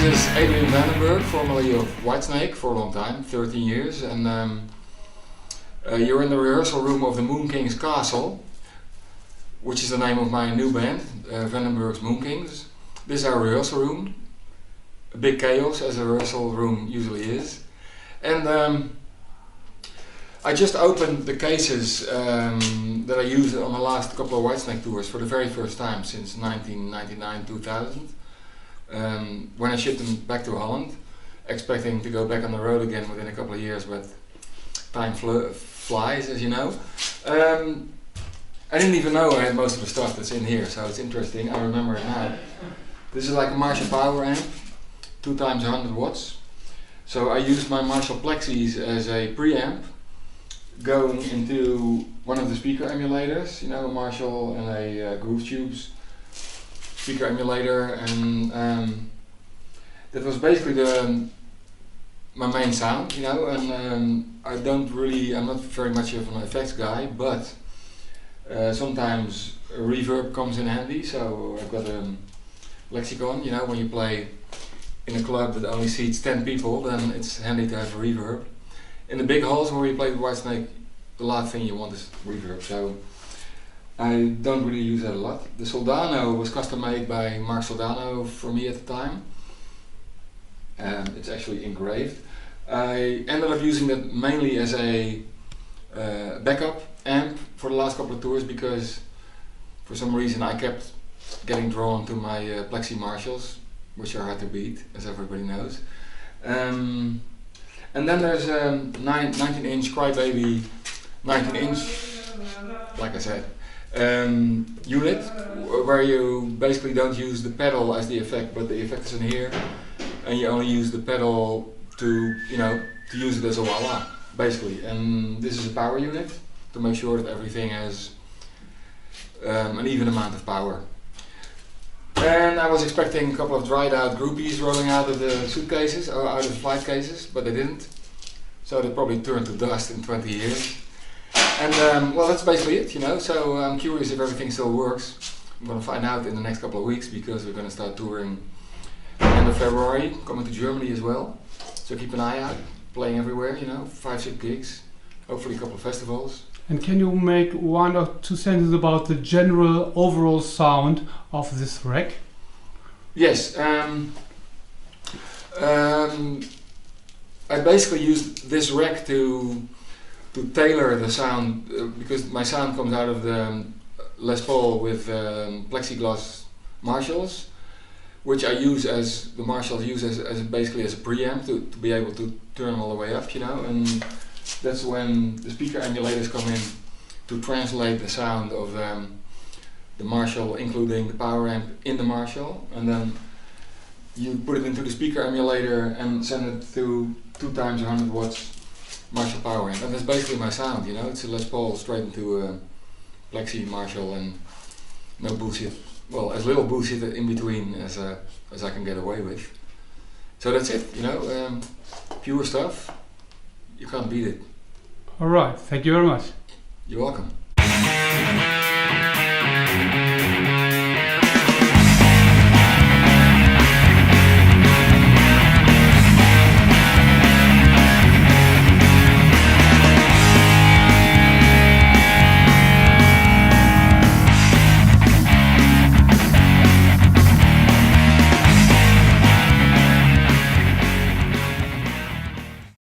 is Adrian Vandenberg, formerly of Whitesnake for a long time, 13 years, and you're in the rehearsal room of the Moon Kings Castle, which is the name of my new band, Vandenberg's Moon Kings. This is our rehearsal room, a big chaos as a rehearsal room usually is, and I just opened the cases that I used on the last couple of Whitesnake tours for the very first time since 1999-2000. When I shipped them back to Holland, expecting to go back on the road again within a couple of years, but time flies, as you know. I didn't even know I had most of the stuff that's in here, so it's interesting. I remember it now. This is like a Marshall power amp, 2 times 100 watts. So I used my Marshall Plexis as a preamp, going into one of the speaker emulators, you know, a Marshall and a Groove Tubes speaker emulator, and that was basically my main sound, you know. And I'm not very much of an effects guy, but sometimes a reverb comes in handy. So I've got a Lexicon, you know, when you play in a club that only seats 10 people, then it's handy to have a reverb. In the big halls where we play with Whitesnake, the last thing you want is reverb, so I don't really use that a lot. The Soldano was custom made by Mark Soldano for me at the time. It's actually engraved. I ended up using that mainly as a backup amp for the last couple of tours because for some reason I kept getting drawn to my Plexi Marshalls, which are hard to beat, as everybody knows. And then there's a 19-inch Crybaby 19-inch, like I said, unit where you basically don't use the pedal as the effect, but the effect is in here, and you only use the pedal to, you know, to use it as a wah-wah, basically. And this is a power unit to make sure that everything has an even amount of power. And I was expecting a couple of dried out groupies rolling out of the suitcases, or out of the flight cases, but they didn't. So they probably turned to dust in 20 years. And well, that's basically it, you know. So I'm curious if everything still works. I'm going to find out in the next couple of weeks because we're going to start touring end of February, coming to Germany as well. So keep an eye out, playing everywhere, you know, 5-6 gigs, hopefully a couple of festivals. And can you make 1 or 2 sentences about the general overall sound of this rack? Yes, I basically used this rack to tailor the sound because my sound comes out of the Les Paul with plexiglass Marshalls, which I use as the Marshalls use as basically as a preamp to be able to turn all the way up, you know. And that's when the speaker emulators come in to translate the sound of the Marshall, including the power amp in the Marshall, and then you put it into the speaker emulator and send it to 2 times 100 watts Marshall power amp, and that's basically my sound, you know. It's a Les Paul straight into a Plexi Marshall, and no bullshit. Well, as little bullshit in between as I can get away with. So that's it, you know. Pure stuff. You can't beat it. All right. Thank you very much. You're welcome.